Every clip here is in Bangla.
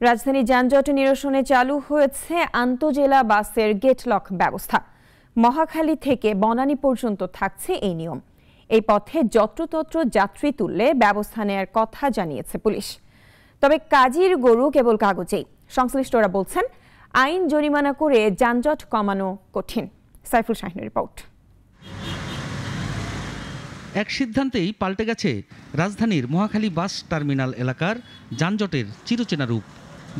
রাজধানী যানজট নিরসনে চালু হয়েছে আন্তজেলা বাসের গেটলক ব্যবস্থা। মহাখালী থেকে বনানী পর্যন্ত থাকছে এই নিয়ম। এই পথে যত্রতত্র যাত্রী তুললে ব্যবস্থা নেয়ার কথা জানিয়েছে পুলিশ। তবে কাজীর গরু কেবল কাগজেই। সংশ্লিষ্টরা বলছেন, আইন জরিমানা করে যানজট কমানো কঠিন। সাইফুল শাহিনের রিপোর্ট। এক সিদ্ধান্তেই পাল্টে গেছে রাজধানীর মহাখালী বাস টার্মিনাল এলাকার যানজটের চিরচেনা রূপ।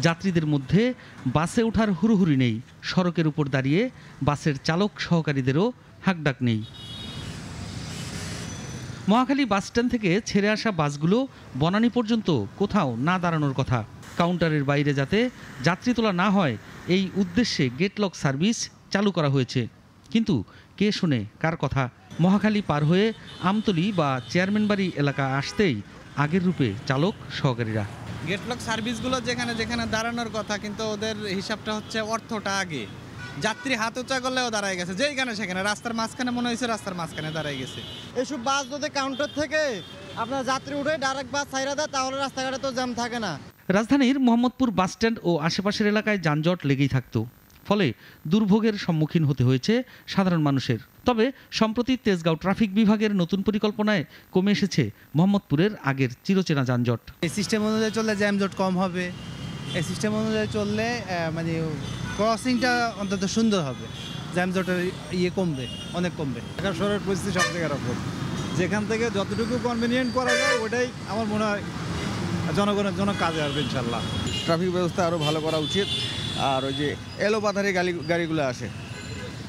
যাত্রীদের মধ্যে বাসে ওঠার হুড়োহুড়ি নেই, সড়কের উপর দাঁড়িয়ে বাসের চালক সহকারীদেরও হাঁকডাক নেই। মহাখালী বাসস্ট্যান্ড থেকে ছেড়ে আসা বাসগুলো বনানী পর্যন্ত কোথাও না দাঁড়ানোর কথা। কাউন্টারের বাইরে যাতে যাত্রী তোলা না হয়, এই উদ্দেশ্যে গেটলক সার্ভিস চালু করা হয়েছে। কিন্তু কে শোনে কার কথা? মহাখালী পার হয়ে আমতলী বা চেয়ারম্যান বাড়ি এলাকা আসতেই আগের রূপে চালক সহকারীরা। গেটলক সার্ভিসগুলো যেখানে যেখানে দাঁড়ানোর কথা, কিন্তু ওদের হিসাবটা হচ্ছে অর্থটা আগে। যাত্রী হাত উঁচা করলেও দাঁড়ায় গেছে, যেইখানে সেখানে রাস্তার মাঝখানে মনে হয়েছে রাস্তার মাঝখানে দাঁড়ায় গেছে। এইসব বাস যদি কাউন্টার থেকে আপনার যাত্রী উঠে ডাইরেক্ট বাস ছাইরা দেয়, তাহলে রাস্তাঘাটে তো জ্যাম থাকে না। রাজধানীর মোহাম্মদপুর বাসস্ট্যান্ড ও আশেপাশের এলাকায় যানজট লেগেই থাকতো, ফলে দুর্ভোগের সম্মুখীন হতে হয়েছে সাধারণ মানুষের। তবে সম্প্রতি তেজগাঁও ট্রাফিক বিভাগের নতুন পরিকল্পনায় কমে এসেছে মোহাম্মদপুরের আগের চিরচেনা যানজট। এই সিস্টেম অনুযায়ী চললে যানজট কম হবে। এই সিস্টেম অনুযায়ী চললে মানে ক্রসিংটা অন্তত সুন্দর হবে, যানজটের কমবে, অনেক কমবে। ঢাকা শহরের পরিস্থিতি সব জায়গায় রকম, যেখান থেকে যতটুকু কনভিনিয়েন্ট করা যায় ওটাই আমার মনে হয় জনগণের জন্য কাজে আসবে ইনশাল্লাহ। ট্রাফিক ব্যবস্থা আরও ভালো করা উচিত। আর ওই যে এলোপাথারি গাড়িগুলো আসে,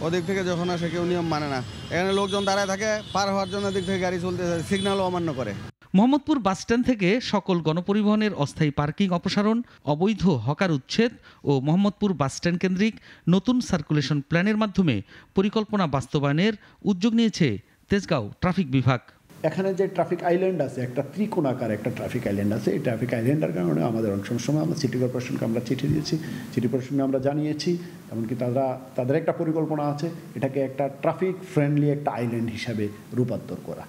ওদিক থেকে যখন আসে কেউ নিয়ম মানে না। এখানে লোকজন দাঁড়ায় থাকে, পার হওয়ার জন্য দিক থেকে গাড়ি চলতে সিগন্যালও অমান্য করে। মোহাম্মদপুর বাসস্ট্যান্ড থেকে সকল গণপরিবহনের অস্থায়ী পার্কিং অপসারণ, অবৈধ হকার উচ্ছেদ ও মোহাম্মদপুর বাসস্ট্যান্ড কেন্দ্রিক নতুন সার্কুলেশন প্ল্যানের মাধ্যমে পরিকল্পনা বাস্তবায়নের উদ্যোগ নিয়েছে তেজগাঁও ট্রাফিক বিভাগ। এখানে যে ট্রাফিক আইল্যান্ড আছে, একটা ত্রিকোণাকার একটা ট্রাফিক আইল্যান্ড আছে। এই ট্রাফিক আইল্যান্ডের কারণে আমাদের অনেক সময় আমরা সিটি কর্পোরেশনকে আমরা চিঠি দিয়েছি, সিটি কর্পোরেশনকে আমরা জানিয়েছি। এমনকি তাদের একটা পরিকল্পনা আছে এটাকে একটা ট্রাফিক ফ্রেন্ডলি একটা আইল্যান্ড হিসাবে রূপান্তর করা।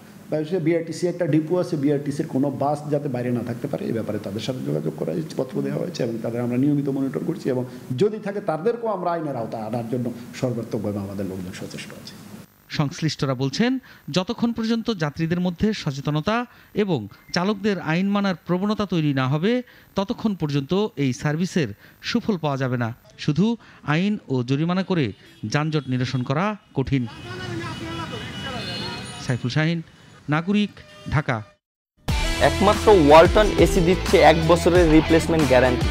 বিআরটিসি একটা ডিপো আছে, বিআরটিসির কোনো বাস যাতে বাইরে না থাকতে পারে এই ব্যাপারে তাদের সাথে যোগাযোগ করা হয়েছে, পত্র দেওয়া হয়েছে এবং তাদের আমরা নিয়মিত মনিটর করছি এবং যদি থাকে তাদেরকেও আমরা আইনের আওতায় আনার জন্য সর্বাত্মকভাবে আমাদের লোকজন সচেষ্ট আছে। সংশ্লিষ্টরা বলছেন, যতক্ষণ পর্যন্ত যাত্রীদের মধ্যে সচেতনতা এবং চালকদের আইন মানার প্রবণতা তৈরি না হবে, ততক্ষণ পর্যন্ত এই সার্ভিসের সুফল পাওয়া যাবে না। শুধু আইন ও জরিমানা করে যানজট নিরসন করা কঠিন। সাইফুল শাহিন, নাগরিক, ঢাকা। একমাত্র ওয়ালটন এসি দিচ্ছে 1 বছরের রিপ্লেসমেন্ট গ্যারান্টি।